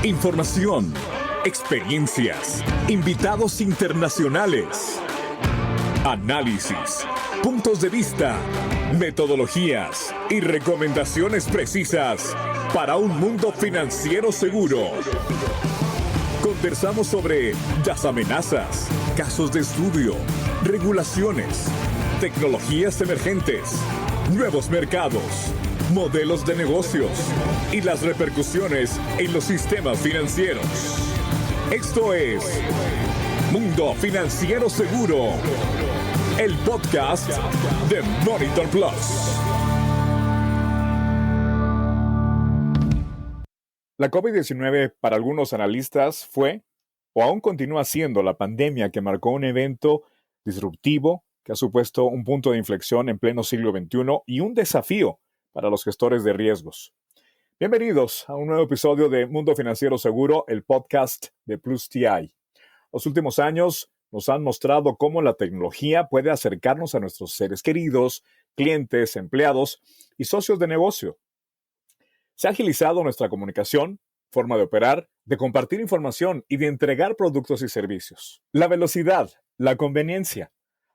Información, experiencias, invitados internacionales, análisis, puntos de vista, metodologías y recomendaciones precisas para un mundo financiero seguro. Conversamos sobre las amenazas, casos de estudio, regulaciones, tecnologías emergentes, nuevos mercados, modelos de negocios y las repercusiones en los sistemas financieros. Esto es Mundo Financiero Seguro, el podcast de Monitor Plus. La COVID-19 para algunos analistas fue o aún continúa siendo la pandemia que marcó un evento disruptivo que ha supuesto un punto de inflexión en pleno siglo XXI y un desafío para los gestores de riesgos. Bienvenidos a un nuevo episodio de Mundo Financiero Seguro, el podcast de Plus TI. Los últimos años nos han mostrado cómo la tecnología puede acercarnos a nuestros seres queridos, clientes, empleados y socios de negocio. Se ha agilizado nuestra comunicación, forma de operar, de compartir información y de entregar productos y servicios. La velocidad, la conveniencia,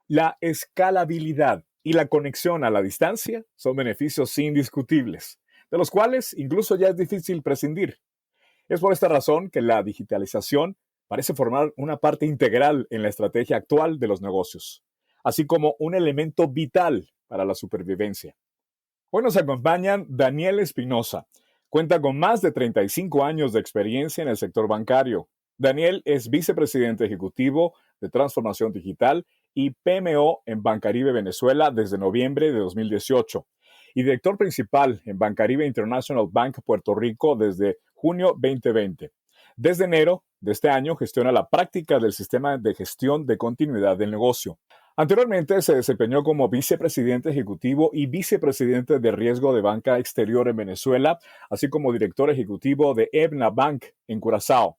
la escalabilidad y la conexión a la distancia son beneficios indiscutibles, de los cuales incluso ya es difícil prescindir. Es por esta razón que la digitalización parece formar una parte integral en la estrategia actual de los negocios, así como un elemento vital para la supervivencia. Hoy nos acompañan Daniel Espinosa. Cuenta con más de 35 años de experiencia en el sector bancario. Daniel es vicepresidente ejecutivo de Transformación Digital y PMO en Bancaribe Venezuela desde noviembre de 2018 y director principal en Bancaribe International Bank Puerto Rico desde junio 2020. Desde enero de este año gestiona la práctica del sistema de gestión de continuidad del negocio. Anteriormente se desempeñó como vicepresidente ejecutivo y vicepresidente de riesgo de banca exterior en Venezuela, así como director ejecutivo de Ebna Bank en Curazao.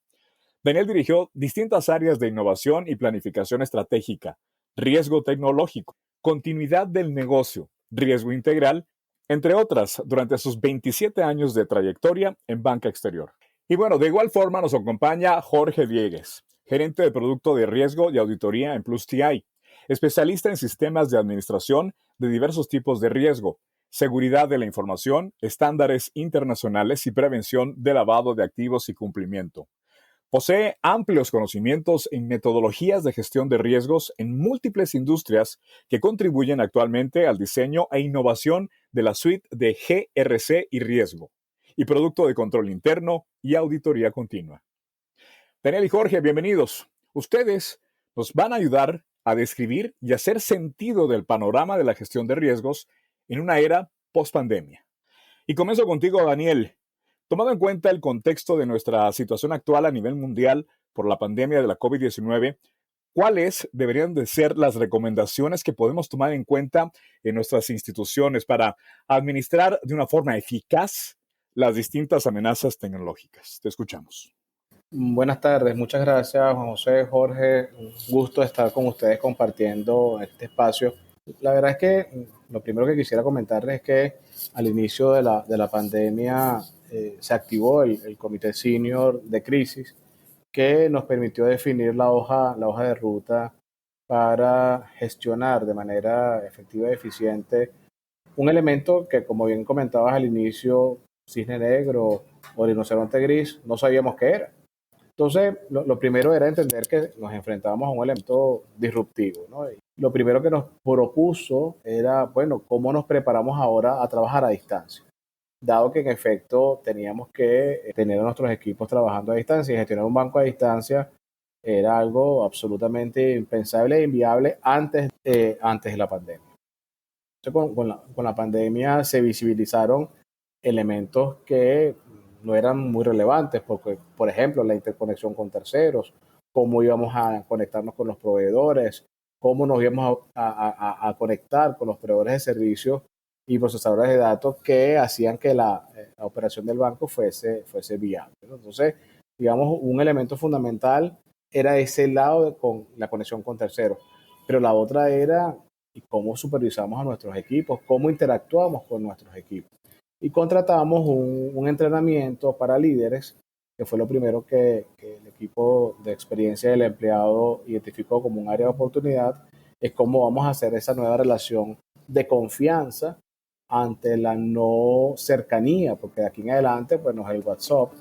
Daniel dirigió distintas áreas de innovación y planificación estratégica, riesgo tecnológico, continuidad del negocio, riesgo integral, entre otras, durante sus 27 años de trayectoria en banca exterior. Y bueno, de igual forma nos acompaña Jorge Diegues, gerente de producto de riesgo y auditoría en Plus TI, especialista en sistemas de administración de diversos tipos de riesgo, seguridad de la información, estándares internacionales y prevención de lavado de activos y cumplimiento. Posee amplios conocimientos en metodologías de gestión de riesgos en múltiples industrias que contribuyen actualmente al diseño e innovación de la suite de GRC y riesgo, y producto de control interno y auditoría continua. Daniel y Jorge, bienvenidos. Ustedes nos van a ayudar a describir y hacer sentido del panorama de la gestión de riesgos en una era post-pandemia. Y comienzo contigo, Daniel. Tomando en cuenta el contexto de nuestra situación actual a nivel mundial por la pandemia de la COVID-19, ¿cuáles deberían de ser las recomendaciones que podemos tomar en cuenta en nuestras instituciones para administrar de una forma eficaz las distintas amenazas tecnológicas? Te escuchamos. Buenas tardes, muchas gracias Juan José, Jorge, un gusto estar con ustedes compartiendo este espacio. La verdad es que lo primero que quisiera comentarles es que al inicio de la pandemia se activó el Comité Senior de Crisis que nos permitió definir la hoja de ruta para gestionar de manera efectiva y eficiente un elemento que, como bien comentabas al inicio, cisne negro o rinoceronte gris, no sabíamos qué era. Entonces, lo primero era entender que nos enfrentábamos a un elemento disruptivo, ¿no? Y lo primero que nos propuso era, bueno, ¿cómo nos preparamos ahora a trabajar a distancia? Dado que en efecto teníamos que tener a nuestros equipos trabajando a distancia y gestionar un banco a distancia era algo absolutamente impensable e inviable antes de la pandemia. Entonces, con la pandemia se visibilizaron elementos que no eran muy relevantes, porque, por ejemplo, la interconexión con terceros, cómo íbamos a conectarnos con los proveedores, cómo nos íbamos a conectar con los proveedores de servicios y procesadores de datos que hacían que la operación del banco fuese viable, ¿no? Entonces, digamos, un elemento fundamental era ese lado con la conexión con terceros, pero la otra era cómo supervisamos a nuestros equipos, cómo interactuamos con nuestros equipos. Y contratamos un entrenamiento para líderes que fue lo primero que el equipo de experiencia del empleado identificó como un área de oportunidad, es cómo vamos a hacer esa nueva relación de confianza ante la no cercanía, porque de aquí en adelante, bueno, el WhatsApp,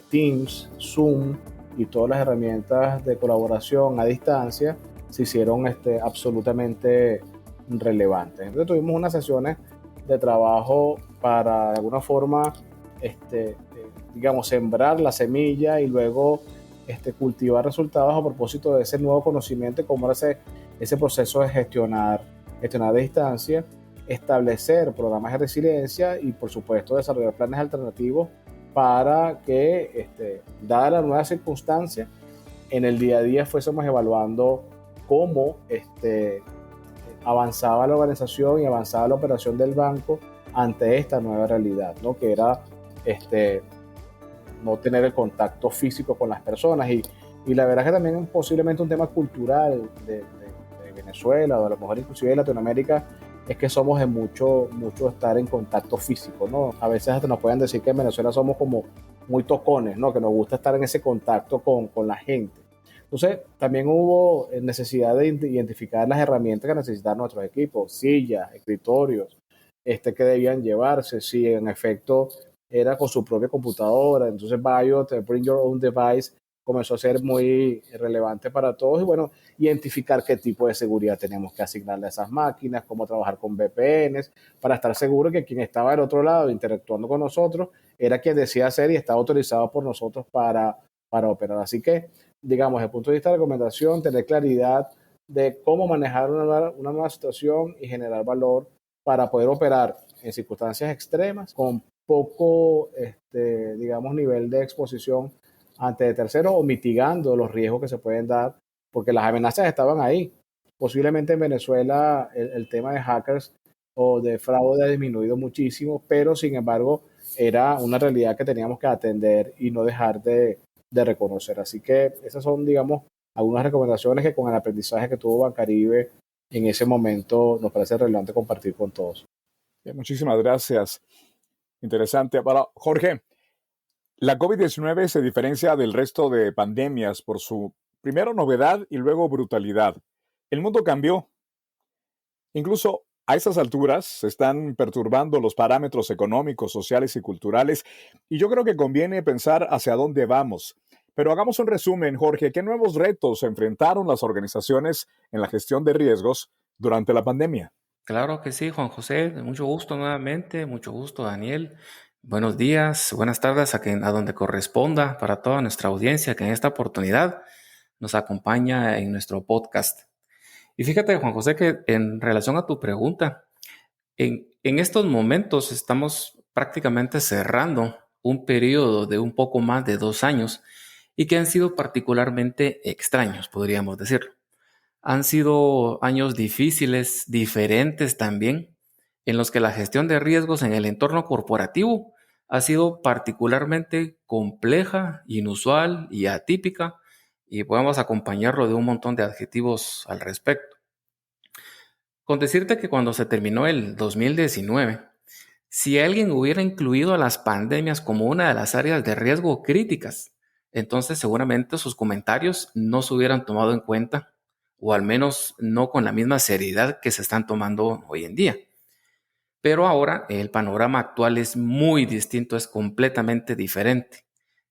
Teams, Zoom y todas las herramientas de colaboración a distancia se hicieron absolutamente relevantes. Entonces tuvimos unas sesiones de trabajo para de alguna forma, digamos, sembrar la semilla y luego cultivar resultados a propósito de ese nuevo conocimiento y cómo era ese proceso de gestionar a distancia, establecer programas de resiliencia y, por supuesto, desarrollar planes alternativos para que, dadas las nuevas circunstancias, en el día a día fuésemos evaluando cómo avanzaba la organización y avanzaba la operación del banco ante esta nueva realidad, ¿no? Que era no tener el contacto físico con las personas. Y la verdad que también posiblemente un tema cultural de Venezuela o a lo mejor inclusive de Latinoamérica es que somos de mucho estar en contacto físico, ¿no? A veces hasta nos pueden decir que en Venezuela somos como muy tocones, ¿no? Que nos gusta estar en ese contacto con la gente. Entonces, también hubo necesidad de identificar las herramientas que necesitaban nuestros equipos, sillas, escritorios, que debían llevarse, si en efecto era con su propia computadora. Entonces, Biot, Bring Your Own Device, comenzó a ser muy relevante para todos. Y bueno, identificar qué tipo de seguridad tenemos que asignarle a esas máquinas, cómo trabajar con VPNs, para estar seguro que quien estaba del otro lado interactuando con nosotros era quien decía hacer y estaba autorizado por nosotros para operar. Así que, digamos, desde el punto de vista de recomendación, tener claridad de cómo manejar una nueva situación y generar valor para poder operar en circunstancias extremas con poco, digamos, nivel de exposición ante terceros o mitigando los riesgos que se pueden dar, porque las amenazas estaban ahí. Posiblemente en Venezuela el tema de hackers o de fraude ha disminuido muchísimo, pero sin embargo era una realidad que teníamos que atender y no dejar de reconocer. Así que esas son, digamos, algunas recomendaciones que con el aprendizaje que tuvo Bancaribe en ese momento nos parece relevante compartir con todos. Muchísimas gracias. Interesante. Ahora, Jorge, la COVID-19 se diferencia del resto de pandemias por su, primero, novedad y luego brutalidad. El mundo cambió. Incluso a esas alturas se están perturbando los parámetros económicos, sociales y culturales, y yo creo que conviene pensar hacia dónde vamos. Pero hagamos un resumen, Jorge. ¿Qué nuevos retos enfrentaron las organizaciones en la gestión de riesgos durante la pandemia? Claro que sí, Juan José. Mucho gusto nuevamente, mucho gusto, Daniel. Buenos días, buenas tardes a donde corresponda para toda nuestra audiencia que en esta oportunidad nos acompaña en nuestro podcast. Y fíjate, Juan José, que en relación a tu pregunta, en estos momentos estamos prácticamente cerrando un periodo de un poco más de 2 años y que han sido particularmente extraños, podríamos decirlo. Han sido años difíciles, diferentes también, en los que la gestión de riesgos en el entorno corporativo ha sido particularmente compleja, inusual y atípica, y podemos acompañarlo de un montón de adjetivos al respecto. Con decirte que cuando se terminó el 2019, si alguien hubiera incluido a las pandemias como una de las áreas de riesgo críticas, entonces seguramente sus comentarios no se hubieran tomado en cuenta, o al menos no con la misma seriedad que se están tomando hoy en día. Pero ahora el panorama actual es muy distinto, es completamente diferente.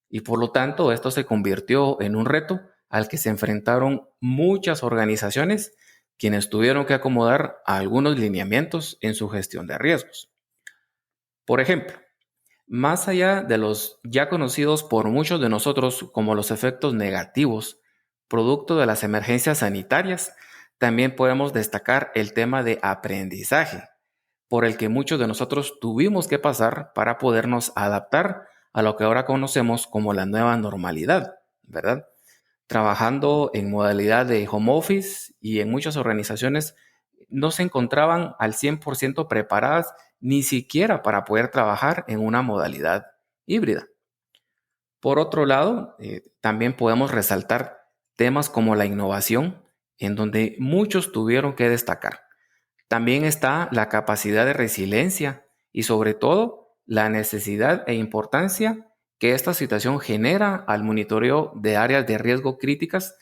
Y por lo tanto, esto se convirtió en un reto al que se enfrentaron muchas organizaciones quienes tuvieron que acomodar algunos lineamientos en su gestión de riesgos. Por ejemplo, más allá de los ya conocidos por muchos de nosotros como los efectos negativos, producto de las emergencias sanitarias, también podemos destacar el tema de aprendizaje, por el que muchos de nosotros tuvimos que pasar para podernos adaptar a lo que ahora conocemos como la nueva normalidad, ¿verdad? Trabajando en modalidad de home office y en muchas organizaciones no se encontraban al 100% preparadas ni siquiera para poder trabajar en una modalidad híbrida. Por otro lado, también podemos resaltar temas como la innovación, en donde muchos tuvieron que destacar. También está la capacidad de resiliencia y sobre todo la necesidad e importancia que esta situación genera al monitoreo de áreas de riesgo críticas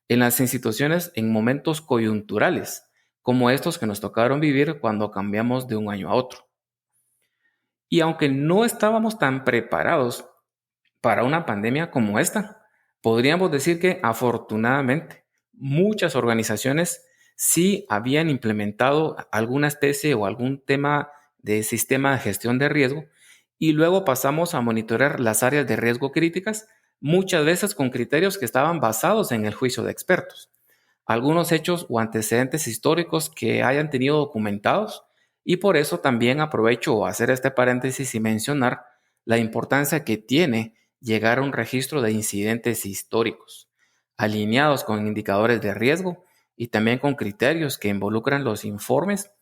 en las instituciones en momentos coyunturales, como estos que nos tocaron vivir cuando cambiamos de un año a otro. Y aunque no estábamos tan preparados para una pandemia como esta, podríamos decir que afortunadamente muchas organizaciones sí habían implementado alguna especie o algún tema de sistema de gestión de riesgo y luego pasamos a monitorear las áreas de riesgo críticas, muchas veces con criterios que estaban basados en el juicio de expertos. Algunos hechos o antecedentes históricos que hayan tenido documentados, y por eso también aprovecho hacer este paréntesis y mencionar la importancia que tiene llegar a un registro de incidentes históricos, alineados con indicadores de riesgo y también con criterios que involucran los informes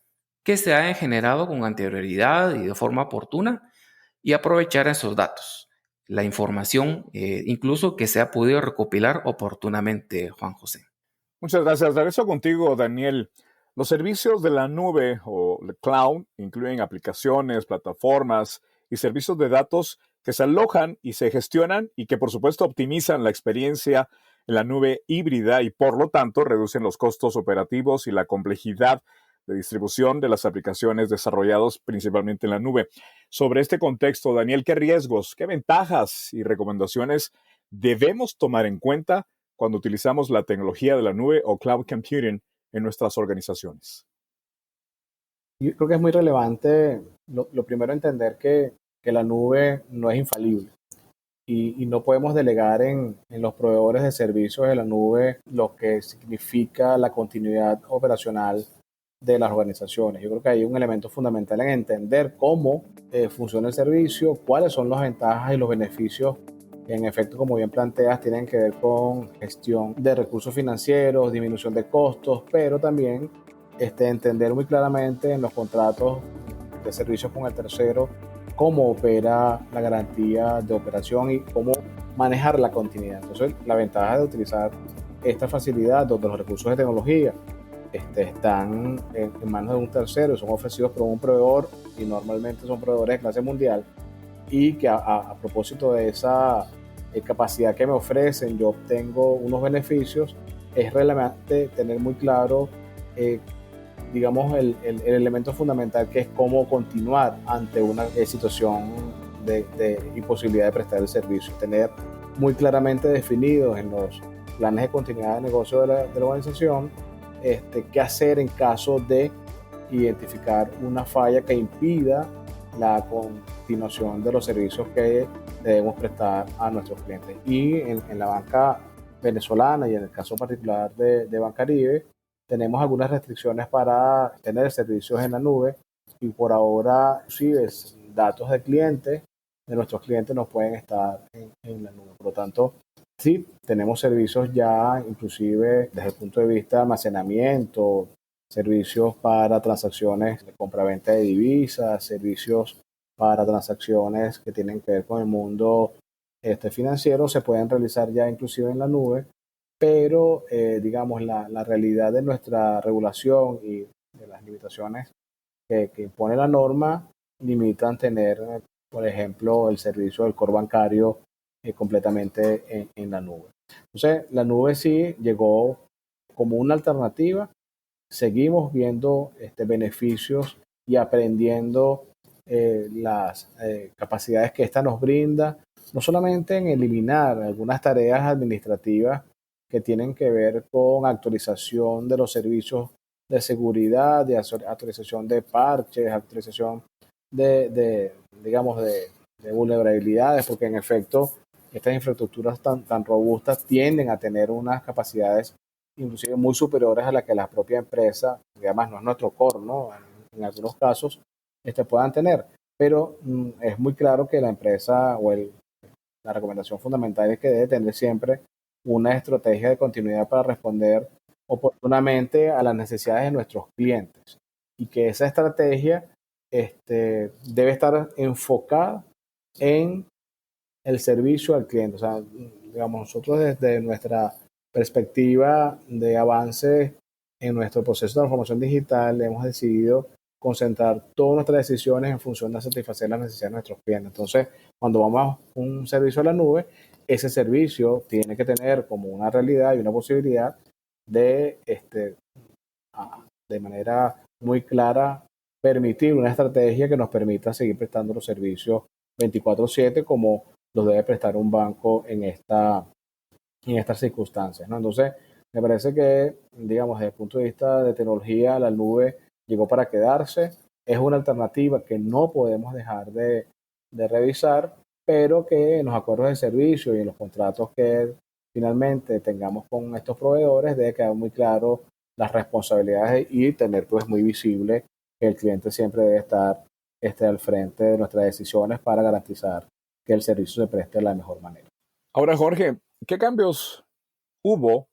que se hayan generado con anterioridad y de forma oportuna, y aprovechar esos datos, la información incluso que se ha podido recopilar oportunamente, Juan José. Muchas gracias. Regreso contigo, Daniel. Los servicios de la nube o el cloud incluyen aplicaciones, plataformas y servicios de datos que se alojan y se gestionan y que, por supuesto, optimizan la experiencia en la nube híbrida y, por lo tanto, reducen los costos operativos y la complejidad de distribución de las aplicaciones desarrolladas principalmente en la nube. Sobre este contexto, Daniel, ¿qué riesgos, qué ventajas y recomendaciones debemos tomar en cuenta cuando utilizamos la tecnología de la nube o cloud computing en nuestras organizaciones? Yo creo que es muy relevante, lo primero, entender que la nube no es infalible y no podemos delegar en los proveedores de servicios de la nube lo que significa la continuidad operacional de las organizaciones. Yo creo que hay un elemento fundamental en entender cómo funciona el servicio, cuáles son las ventajas y los beneficios que, en efecto, como bien planteas, tienen que ver con gestión de recursos financieros, disminución de costos, pero también entender muy claramente en los contratos de servicios con el tercero cómo opera la garantía de operación y cómo manejar la continuidad. Entonces, la ventaja de utilizar esta facilidad donde los recursos de tecnología están en manos de un tercero y son ofrecidos por un proveedor, y normalmente son proveedores de clase mundial, y que a propósito de esa capacidad que me ofrecen, yo obtengo unos beneficios. Es relevante tener muy claro, digamos, el elemento fundamental, que es cómo continuar ante una situación de imposibilidad de prestar el servicio. Tener muy claramente definidos en los planes de continuidad de negocio de la organización qué hacer en caso de identificar una falla que impida la continuación de los servicios que debemos prestar a nuestros clientes. Y en la banca venezolana, y en el caso particular de Bancaribe, tenemos algunas restricciones para tener servicios en la nube, y por ahora, sí, datos de nuestros clientes no pueden estar en la nube. Por lo tanto, sí, tenemos servicios ya, inclusive desde el punto de vista de almacenamiento, servicios para transacciones de compraventa de divisas, servicios para transacciones que tienen que ver con el mundo financiero, se pueden realizar ya inclusive en la nube, pero digamos, la realidad de nuestra regulación y de las limitaciones que impone la norma limitan tener, por ejemplo, el servicio del core bancario completamente en la nube. Entonces, la nube sí llegó como una alternativa. Seguimos viendo beneficios y aprendiendo las capacidades que esta nos brinda, no solamente en eliminar algunas tareas administrativas que tienen que ver con actualización de los servicios de seguridad, de actualización de parches, actualización digamos, de vulnerabilidades, porque en efecto estas infraestructuras tan robustas tienden a tener unas capacidades inclusive muy superiores a las que la propia empresa, que además no es nuestro core, ¿no? En algunos casos, puedan tener. Pero es muy claro que la empresa la recomendación fundamental es que debe tener siempre una estrategia de continuidad para responder oportunamente a las necesidades de nuestros clientes, y que esa estrategia debe estar enfocada en el servicio al cliente. O sea, digamos, nosotros desde nuestra perspectiva de avance en nuestro proceso de transformación digital hemos decidido concentrar todas nuestras decisiones en función de satisfacer las necesidades de nuestros clientes. Entonces, cuando vamos a un servicio a la nube, ese servicio tiene que tener como una realidad y una posibilidad de, de manera muy clara, permitir una estrategia que nos permita seguir prestando los servicios 24/7 como los debe prestar un banco en estas circunstancias, ¿no? Entonces, me parece que, digamos, desde el punto de vista de tecnología, la nube llegó para quedarse. Es una alternativa que no podemos dejar de revisar, pero que en los acuerdos de servicio y en los contratos que finalmente tengamos con estos proveedores debe quedar muy claro las responsabilidades y tener pues muy visible que el cliente siempre debe estar al frente de nuestras decisiones para garantizar que el servicio se preste de la mejor manera. Ahora, Jorge, ¿qué cambios hubo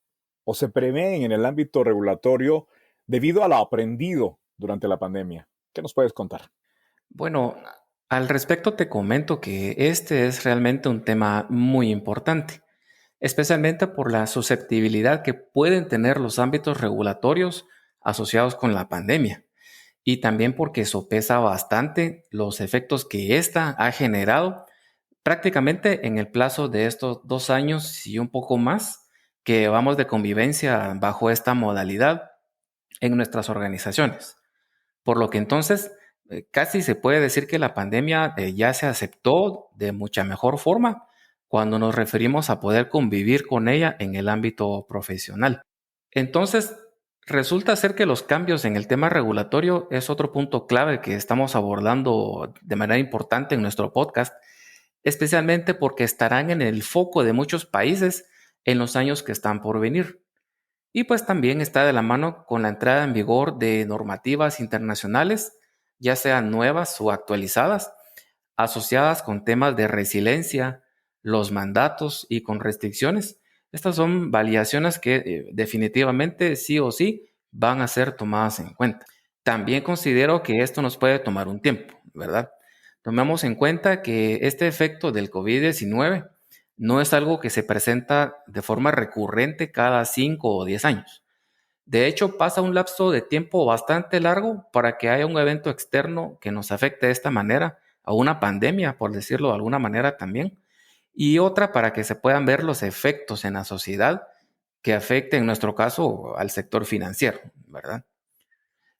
o se prevén en el ámbito regulatorio debido a lo aprendido durante la pandemia? ¿Qué nos puedes contar? Bueno, al respecto te comento que este es realmente un tema muy importante, especialmente por la susceptibilidad que pueden tener los ámbitos regulatorios asociados con la pandemia y también porque sopesa bastante los efectos que ésta ha generado prácticamente en el plazo de estos 2 años y un poco más que vamos de convivencia bajo esta modalidad en nuestras organizaciones. Por lo que entonces casi se puede decir que la pandemia ya se aceptó de mucha mejor forma cuando nos referimos a poder convivir con ella en el ámbito profesional. Entonces, resulta ser que los cambios en el tema regulatorio es otro punto clave que estamos abordando de manera importante en nuestro podcast, especialmente porque estarán en el foco de muchos países en los años que están por venir. Y pues también está de la mano con la entrada en vigor de normativas internacionales, ya sean nuevas o actualizadas, asociadas con temas de resiliencia, los mandatos y con restricciones. Estas son validaciones que definitivamente sí o sí van a ser tomadas en cuenta. También considero que esto nos puede tomar un tiempo, ¿verdad? Tomemos en cuenta que este efecto del COVID-19 no es algo que se presenta de forma recurrente cada 5 o 10 años. De hecho, pasa un lapso de tiempo bastante largo para que haya un evento externo que nos afecte de esta manera, a una pandemia, por decirlo de alguna manera también, y otra para que se puedan ver los efectos en la sociedad que afecten, en nuestro caso, al sector financiero, ¿verdad?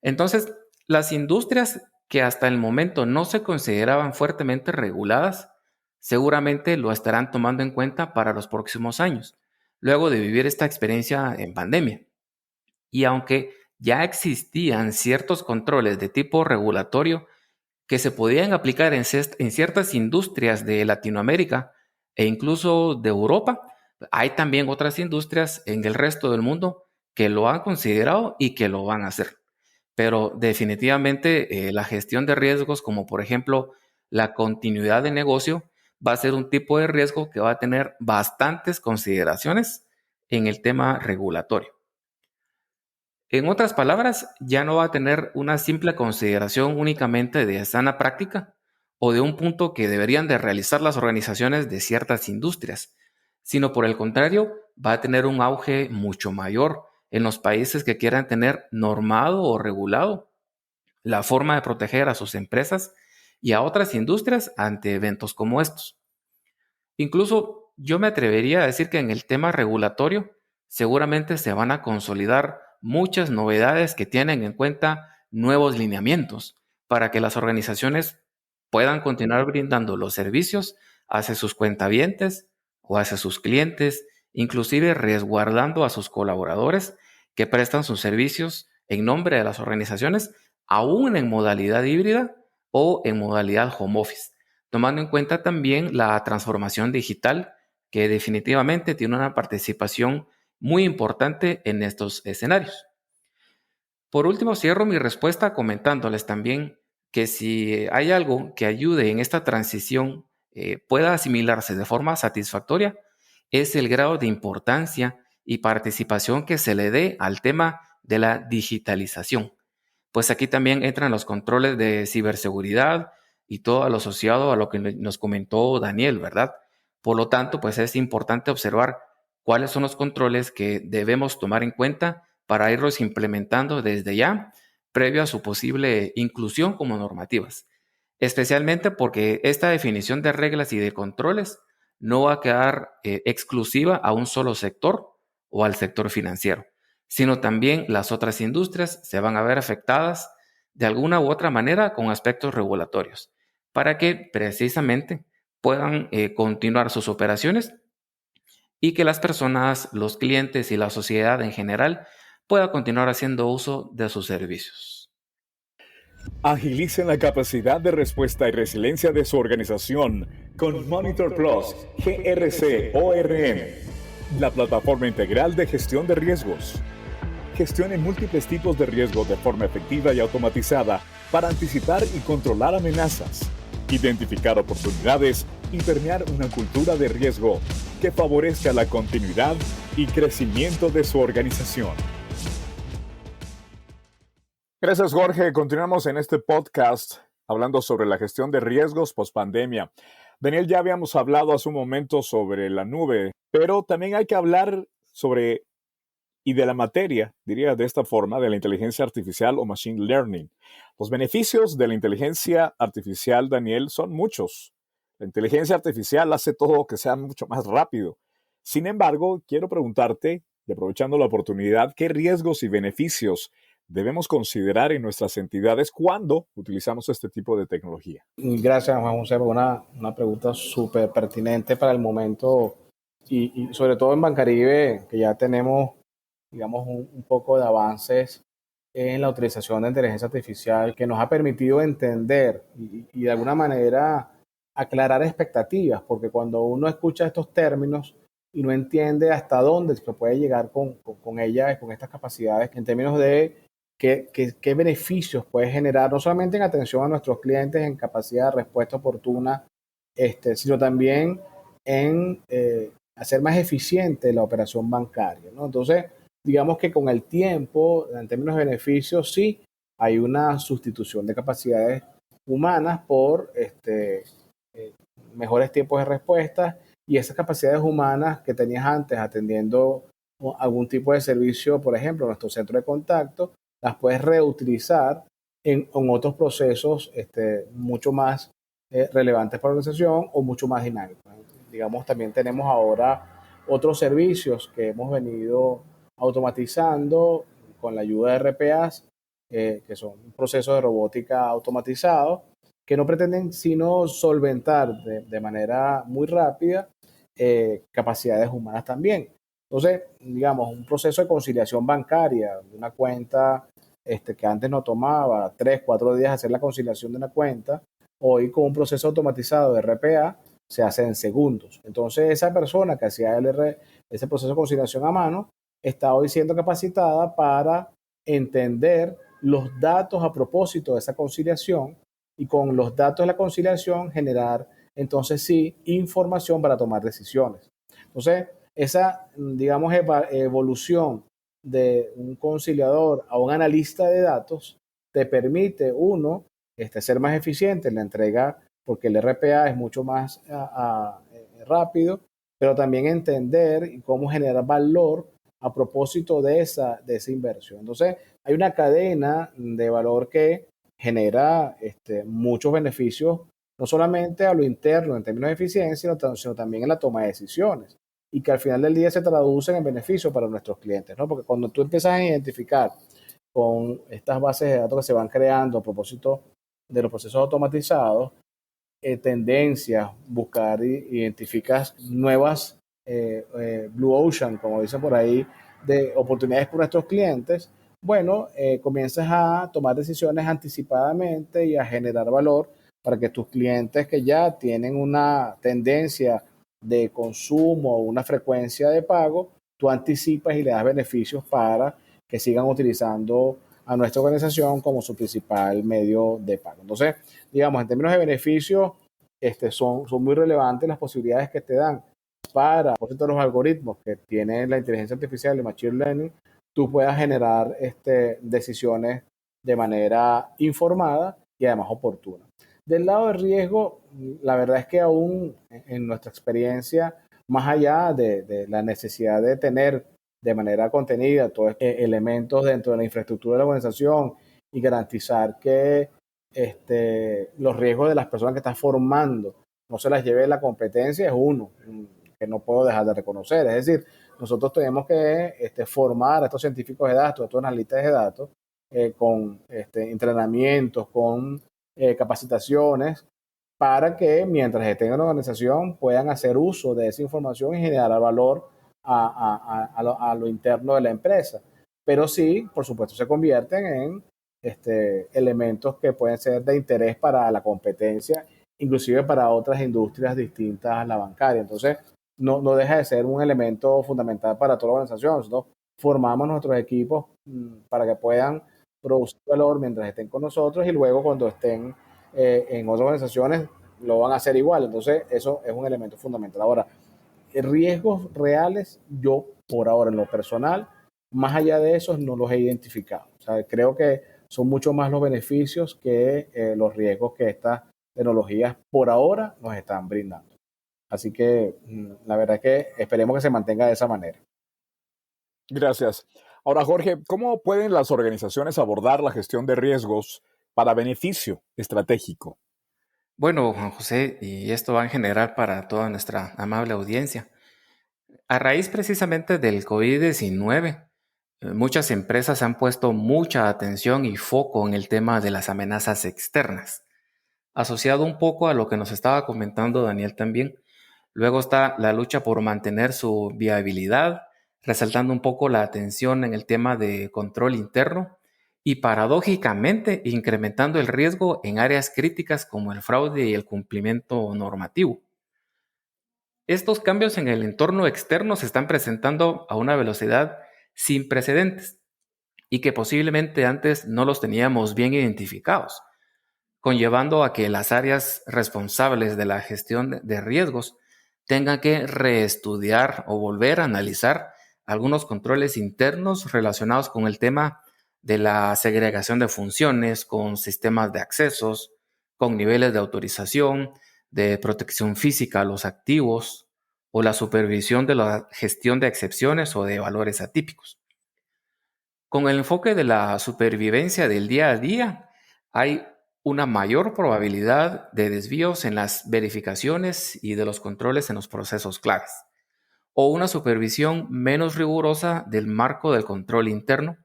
Entonces, las industrias que hasta el momento no se consideraban fuertemente reguladas, seguramente lo estarán tomando en cuenta para los próximos años, luego de vivir esta experiencia en pandemia. Y aunque ya existían ciertos controles de tipo regulatorio que se podían aplicar en ciertas industrias de Latinoamérica e incluso de Europa, hay también otras industrias en el resto del mundo que lo han considerado y que lo van a hacer. Pero definitivamente la gestión de riesgos, como por ejemplo la continuidad de negocio, va a ser un tipo de riesgo que va a tener bastantes consideraciones en el tema regulatorio. En otras palabras, ya no va a tener una simple consideración únicamente de sana práctica o de un punto que deberían de realizar las organizaciones de ciertas industrias, sino por el contrario, va a tener un auge mucho mayor en los países que quieran tener normado o regulado la forma de proteger a sus empresas y a otras industrias ante eventos como estos. Incluso yo me atrevería a decir que en el tema regulatorio seguramente se van a consolidar muchas novedades que tienen en cuenta nuevos lineamientos para que las organizaciones puedan continuar brindando los servicios hacia sus cuentavientes o hacia sus clientes, inclusive resguardando a sus colaboradores que prestan sus servicios en nombre de las organizaciones, aún en modalidad híbrida o en modalidad home office, tomando en cuenta también la transformación digital que definitivamente tiene una participación muy importante en estos escenarios. Por último, cierro mi respuesta comentándoles también que si hay algo que ayude en esta transición pueda asimilarse de forma satisfactoria, es el grado de importancia y participación que se le dé al tema de la digitalización. Pues aquí también entran los controles de ciberseguridad y todo lo asociado a lo que nos comentó Daniel, ¿verdad? Por lo tanto, pues es importante observar cuáles son los controles que debemos tomar en cuenta para irlos implementando desde ya, previo a su posible inclusión como normativas, especialmente porque esta definición de reglas y de controles no va a quedar exclusiva a un solo sector o al sector financiero, sino también las otras industrias se van a ver afectadas de alguna u otra manera con aspectos regulatorios, para que precisamente puedan continuar sus operaciones y que las personas, los clientes y la sociedad en general pueda continuar haciendo uso de sus servicios. Agilicen la capacidad de respuesta y resiliencia de su organización con Monitor Plus GRC ORM, la plataforma integral de gestión de riesgos. Gestione múltiples tipos de riesgo de forma efectiva y automatizada para anticipar y controlar amenazas, identificar oportunidades y permear una cultura de riesgo que favorezca la continuidad y crecimiento de su organización. Gracias, Jorge. Continuamos en este podcast hablando sobre la gestión de riesgos post-pandemia. Daniel, ya habíamos hablado hace un momento sobre la nube, pero también hay que hablar sobre y de la materia, diría de esta forma, de la inteligencia artificial o machine learning. Los beneficios de la inteligencia artificial, Daniel, son muchos. La inteligencia artificial hace todo que sea mucho más rápido. Sin embargo, quiero preguntarte, y aprovechando la oportunidad, ¿qué riesgos y beneficios debemos considerar en nuestras entidades cuando utilizamos este tipo de tecnología? Gracias, Juan José, por una pregunta súper pertinente para el momento y sobre todo en Bancaribe, que ya tenemos, digamos, un poco de avances en la utilización de inteligencia artificial que nos ha permitido entender y de alguna manera aclarar expectativas, porque cuando uno escucha estos términos y no entiende hasta dónde se puede llegar con ella, con estas capacidades, en términos de qué beneficios puede generar, no solamente en atención a nuestros clientes, en capacidad de respuesta oportuna, sino también en hacer más eficiente la operación bancaria, ¿no? Entonces, digamos que con el tiempo, en términos de beneficios, sí hay una sustitución de capacidades humanas por mejores tiempos de respuesta y esas capacidades humanas que tenías antes atendiendo algún tipo de servicio, por ejemplo, nuestro centro de contacto, las puedes reutilizar en otros procesos mucho más relevantes para la organización o mucho más dinámicos. Digamos, también tenemos ahora otros servicios que hemos venido automatizando con la ayuda de RPAs, que son un proceso de robótica automatizado, que no pretenden sino solventar de manera muy rápida capacidades humanas también. Entonces, digamos, un proceso de conciliación bancaria, una cuenta que antes no tomaba 3, 4 días hacer la conciliación de una cuenta, hoy con un proceso automatizado de RPA se hace en segundos. Entonces, esa persona que hacía ese proceso de conciliación a mano está hoy siendo capacitada para entender los datos a propósito de esa conciliación y con los datos de la conciliación generar entonces sí información para tomar decisiones. Entonces, esa, digamos, evolución de un conciliador a un analista de datos te permite, uno, ser más eficiente en la entrega, porque el RPA es mucho más rápido, pero también entender cómo generar valor a propósito de esa inversión. Entonces, hay una cadena de valor que genera muchos beneficios, no solamente a lo interno en términos de eficiencia, sino también en la toma de decisiones y que al final del día se traducen en beneficios para nuestros clientes, ¿no? Porque cuando tú empiezas a identificar con estas bases de datos que se van creando a propósito de los procesos automatizados, tendencias, buscar identificas nuevas Blue Ocean, como dicen por ahí, de oportunidades por nuestros clientes, bueno, comienzas a tomar decisiones anticipadamente y a generar valor para que tus clientes que ya tienen una tendencia de consumo o una frecuencia de pago, tú anticipas y le das beneficios para que sigan utilizando a nuestra organización como su principal medio de pago. Entonces, digamos, en términos de beneficios, son muy relevantes las posibilidades que te dan para, por ejemplo, los algoritmos que tiene la inteligencia artificial y machine learning, tú puedas generar decisiones de manera informada y además oportuna. Del lado de riesgo, la verdad es que aún en nuestra experiencia, más allá de la necesidad de tener de manera contenida todos elementos dentro de la infraestructura de la organización y garantizar que los riesgos de las personas que están formando no se las lleve la competencia es uno que no puedo dejar de reconocer. Es decir, nosotros tenemos que formar a estos científicos de datos, a estos analistas de datos, con entrenamientos, con capacitaciones, para que mientras estén en la organización puedan hacer uso de esa información y generar valor a lo interno de la empresa. Pero sí, por supuesto, se convierten en elementos que pueden ser de interés para la competencia, inclusive para otras industrias distintas a la bancaria. Entonces, no deja de ser un elemento fundamental para toda la organización. Nosotros formamos nuestros equipos para que puedan producir valor mientras estén con nosotros y luego cuando estén en otras organizaciones lo van a hacer igual. Entonces, eso es un elemento fundamental. Ahora, riesgos reales, yo por ahora en lo personal, más allá de esos, no los he identificado. O sea, creo que son mucho más los beneficios que los riesgos que estas tecnologías por ahora nos están brindando. Así que la verdad es que esperemos que se mantenga de esa manera. Gracias. Ahora, Jorge, ¿cómo pueden las organizaciones abordar la gestión de riesgos para beneficio estratégico? Bueno, Juan José, y esto va en general para toda nuestra amable audiencia. A raíz precisamente del COVID-19, muchas empresas han puesto mucha atención y foco en el tema de las amenazas externas, asociado un poco a lo que nos estaba comentando Daniel también. Luego está la lucha por mantener su viabilidad, resaltando un poco la atención en el tema de control interno y paradójicamente incrementando el riesgo en áreas críticas como el fraude y el cumplimiento normativo. Estos cambios en el entorno externo se están presentando a una velocidad sin precedentes y que posiblemente antes no los teníamos bien identificados, conllevando a que las áreas responsables de la gestión de riesgos tengan que reestudiar o volver a analizar algunos controles internos relacionados con el tema de la segregación de funciones, con sistemas de accesos, con niveles de autorización, de protección física a los activos o la supervisión de la gestión de excepciones o de valores atípicos. Con el enfoque de la supervivencia del día a día, hay una mayor probabilidad de desvíos en las verificaciones y de los controles en los procesos claves, o una supervisión menos rigurosa del marco del control interno,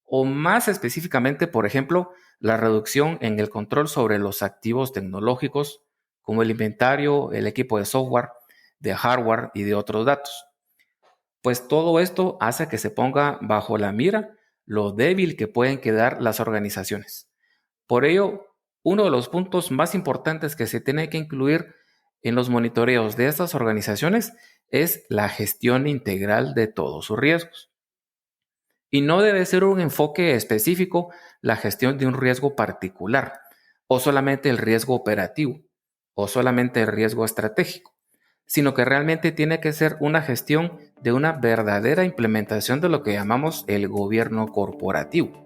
o más específicamente, por ejemplo, la reducción en el control sobre los activos tecnológicos, como el inventario, el equipo de software, de hardware y de otros datos. Pues todo esto hace que se ponga bajo la mira lo débil que pueden quedar las organizaciones. Por ello, uno de los puntos más importantes que se tiene que incluir en los monitoreos de estas organizaciones es la gestión integral de todos sus riesgos. Y no debe ser un enfoque específico la gestión de un riesgo particular, o solamente el riesgo operativo, o solamente el riesgo estratégico, sino que realmente tiene que ser una gestión de una verdadera implementación de lo que llamamos el gobierno corporativo,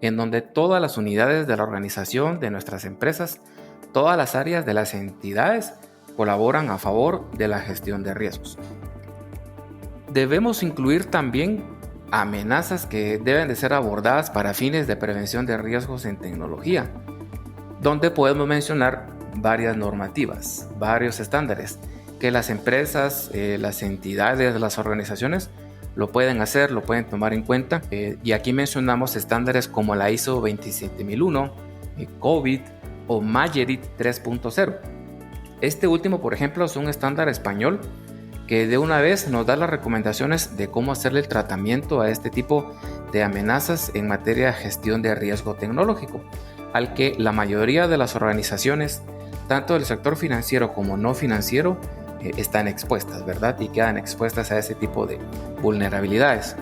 en donde todas las unidades de la organización de nuestras empresas, todas las áreas de las entidades colaboran a favor de la gestión de riesgos. Debemos incluir también amenazas que deben de ser abordadas para fines de prevención de riesgos en tecnología, donde podemos mencionar varias normativas, varios estándares que las empresas, las entidades, las organizaciones lo pueden hacer, lo pueden tomar en cuenta. Y aquí mencionamos estándares como la ISO 27001, COVID o Magerit 3.0. Este último, por ejemplo, es un estándar español que de una vez nos da las recomendaciones de cómo hacerle el tratamiento a este tipo de amenazas en materia de gestión de riesgo tecnológico, al que la mayoría de las organizaciones, tanto del sector financiero como no financiero, están expuestas, ¿verdad? Y quedan expuestas a ese tipo de vulnerabilidades.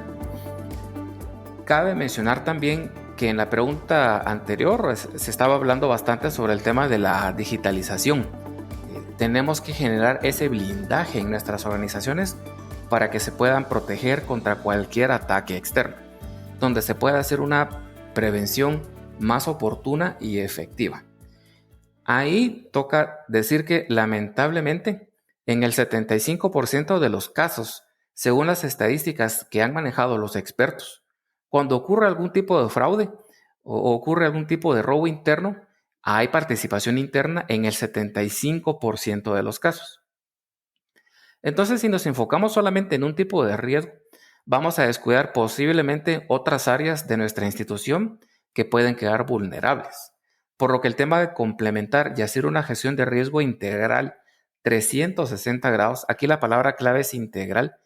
Cabe mencionar también que en la pregunta anterior se estaba hablando bastante sobre el tema de la digitalización. Tenemos que generar ese blindaje en nuestras organizaciones para que se puedan proteger contra cualquier ataque externo, donde se pueda hacer una prevención más oportuna y efectiva. Ahí toca decir que lamentablemente en el 75% de los casos, según las estadísticas que han manejado los expertos, cuando ocurre algún tipo de fraude, o ocurre algún tipo de robo interno, hay participación interna en el 75% de los casos. Entonces, si nos enfocamos solamente en un tipo de riesgo, vamos a descuidar posiblemente otras áreas de nuestra institución que pueden quedar vulnerables. Por lo que el tema de complementar y hacer una gestión de riesgo integral 360 grados, aquí la palabra clave es integral,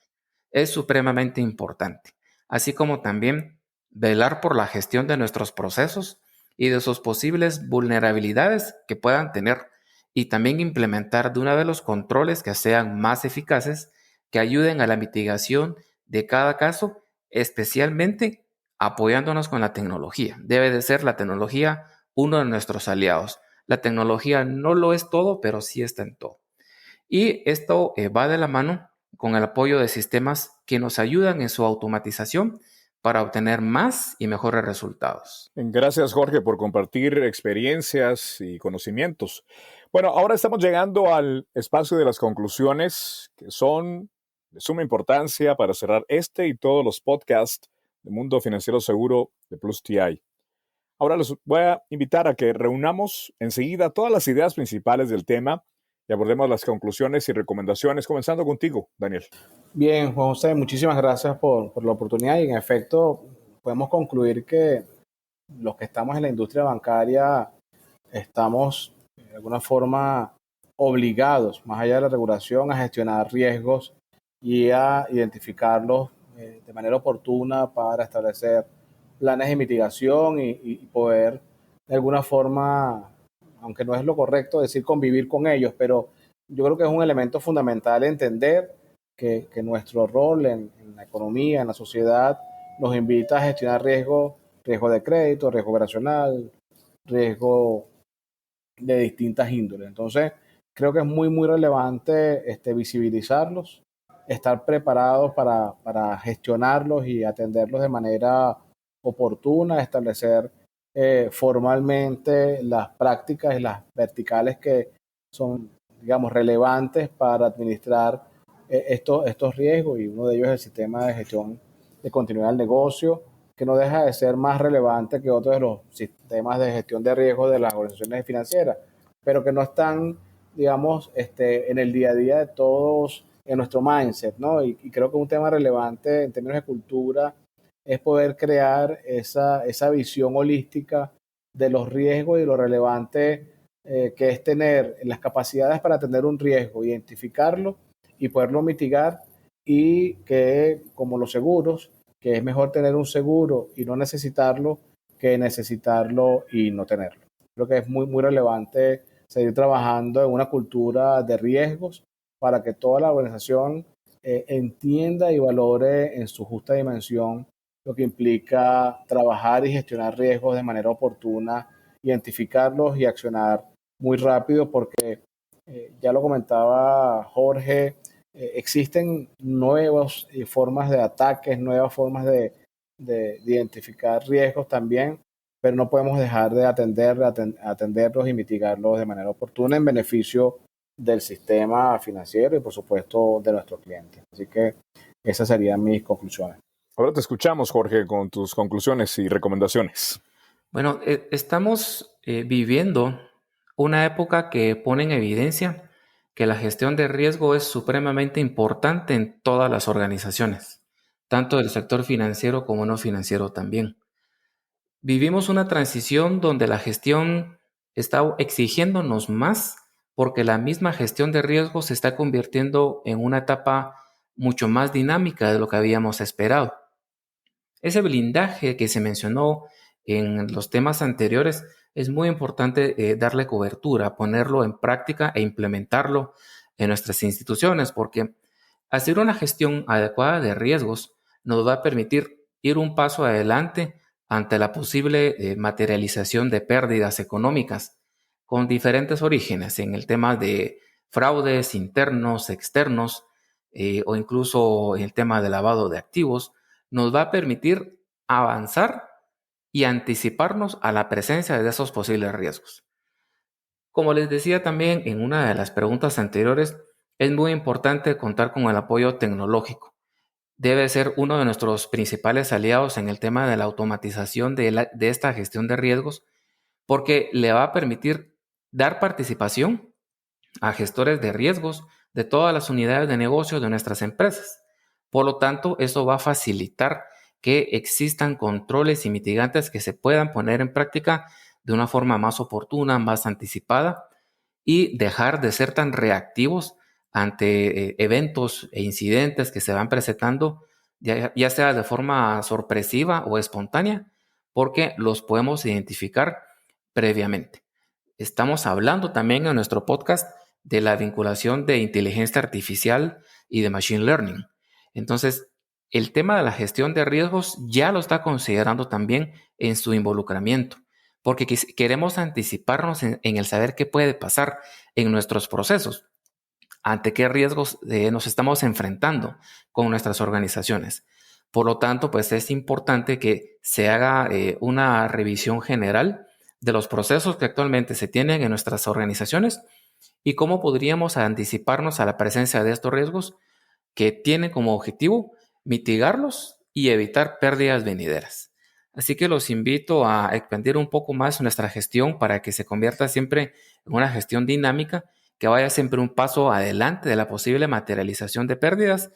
es supremamente importante, así como también velar por la gestión de nuestros procesos y de sus posibles vulnerabilidades que puedan tener, y también implementar de una vez los controles que sean más eficaces, que ayuden a la mitigación de cada caso, especialmente apoyándonos con la tecnología. Debe de ser la tecnología uno de nuestros aliados. La tecnología no lo es todo, pero sí está en todo. Y esto va de la mano con el apoyo de sistemas que nos ayudan en su automatización para obtener más y mejores resultados. Gracias, Jorge, por compartir experiencias y conocimientos. Bueno, ahora estamos llegando al espacio de las conclusiones, que son de suma importancia para cerrar este y todos los podcasts de Mundo Financiero Seguro de Plus TI. Ahora los voy a invitar a que reunamos enseguida todas las ideas principales del tema y abordemos las conclusiones y recomendaciones, comenzando contigo, Daniel. Bien, Juan José, muchísimas gracias por la oportunidad y en efecto podemos concluir que los que estamos en la industria bancaria estamos de alguna forma obligados, más allá de la regulación, a gestionar riesgos y a identificarlos de manera oportuna para establecer planes de mitigación y poder de alguna forma, aunque no es lo correcto decir convivir con ellos, pero yo creo que es un elemento fundamental entender que nuestro rol en la economía, en la sociedad, nos invita a gestionar riesgo de crédito, riesgo operacional, riesgo de distintas índoles. Entonces, creo que es muy relevante visibilizarlos, estar preparados para gestionarlos y atenderlos de manera oportuna, establecer formalmente las prácticas y las verticales que son, digamos, relevantes para administrar estos riesgos, y uno de ellos es el sistema de gestión de continuidad del negocio, que no deja de ser más relevante que otros de los sistemas de gestión de riesgos de las organizaciones financieras, pero que no están, digamos, en el día a día de todos, en nuestro mindset, ¿no? Y creo que un tema relevante en términos de cultura es poder crear esa visión holística de los riesgos y lo relevante que es tener las capacidades para atender un riesgo, identificarlo y poderlo mitigar, y que, como los seguros, que es mejor tener un seguro y no necesitarlo que necesitarlo y no tenerlo. Creo que es muy relevante seguir trabajando en una cultura de riesgos para que toda la organización entienda y valore en su justa dimensión lo que implica trabajar y gestionar riesgos de manera oportuna, identificarlos y accionar muy rápido, porque ya lo comentaba Jorge, existen nuevas formas de ataques, nuevas formas de identificar riesgos también, pero no podemos dejar de atenderlos y mitigarlos de manera oportuna en beneficio del sistema financiero y, por supuesto, de nuestros clientes. Así que esas serían mis conclusiones. Ahora te escuchamos, Jorge, con tus conclusiones y recomendaciones. Bueno, estamos viviendo una época que pone en evidencia que la gestión de riesgo es supremamente importante en todas las organizaciones, tanto del sector financiero como no financiero también. Vivimos una transición donde la gestión está exigiéndonos más, porque la misma gestión de riesgo se está convirtiendo en una etapa mucho más dinámica de lo que habíamos esperado. Ese blindaje que se mencionó en los temas anteriores es muy importante darle cobertura, ponerlo en práctica e implementarlo en nuestras instituciones, porque hacer una gestión adecuada de riesgos nos va a permitir ir un paso adelante ante la posible materialización de pérdidas económicas con diferentes orígenes en el tema de fraudes internos, externos, o incluso en el tema de lavado de activos. Nos va a permitir avanzar y anticiparnos a la presencia de esos posibles riesgos. Como les decía también en una de las preguntas anteriores, es muy importante contar con el apoyo tecnológico. debe ser uno de nuestros principales aliados en el tema de la automatización de esta gestión de riesgos, porque le va a permitir dar participación a gestores de riesgos de todas las unidades de negocio de nuestras empresas. Por lo tanto, eso va a facilitar que existan controles y mitigantes que se puedan poner en práctica de una forma más oportuna, más anticipada, y dejar de ser tan reactivos ante eventos e incidentes que se van presentando, ya sea de forma sorpresiva o espontánea, porque los podemos identificar previamente. Estamos hablando también en nuestro podcast de la vinculación de inteligencia artificial y de machine learning. Entonces, el tema de la gestión de riesgos ya lo está considerando también en su involucramiento, porque queremos anticiparnos en el saber qué puede pasar en nuestros procesos, ante qué riesgos nos estamos enfrentando con nuestras organizaciones. Por lo tanto, pues es importante que se haga una revisión general de los procesos que actualmente se tienen en nuestras organizaciones y cómo podríamos anticiparnos a la presencia de estos riesgos que tienen como objetivo mitigarlos y evitar pérdidas venideras. Así que los invito a expandir un poco más nuestra gestión para que se convierta siempre en una gestión dinámica, que vaya siempre un paso adelante de la posible materialización de pérdidas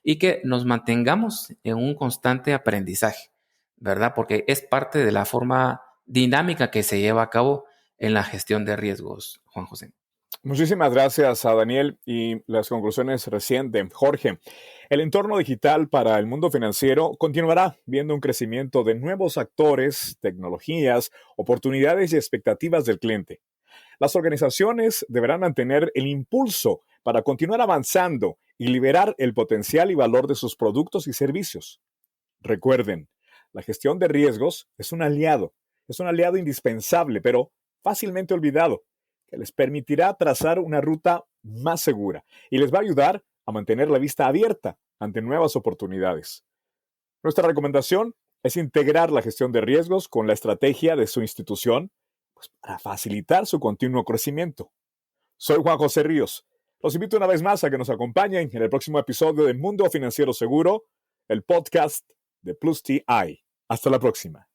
y que nos mantengamos en un constante aprendizaje, ¿verdad? Porque es parte de la forma dinámica que se lleva a cabo en la gestión de riesgos, Juan José. Muchísimas gracias a Daniel y las conclusiones recién de Jorge. El entorno digital para el mundo financiero continuará viendo un crecimiento de nuevos actores, tecnologías, oportunidades y expectativas del cliente. Las organizaciones deberán mantener el impulso para continuar avanzando y liberar el potencial y valor de sus productos y servicios. Recuerden, la gestión de riesgos es un aliado indispensable, pero fácilmente olvidado, que les permitirá trazar una ruta más segura y les va a ayudar a mantener la vista abierta ante nuevas oportunidades. Nuestra recomendación es integrar la gestión de riesgos con la estrategia de su institución, pues, para facilitar su continuo crecimiento. Soy Juan José Ríos. Los invito una vez más a que nos acompañen en el próximo episodio de Mundo Financiero Seguro, el podcast de Plus TI. Hasta la próxima.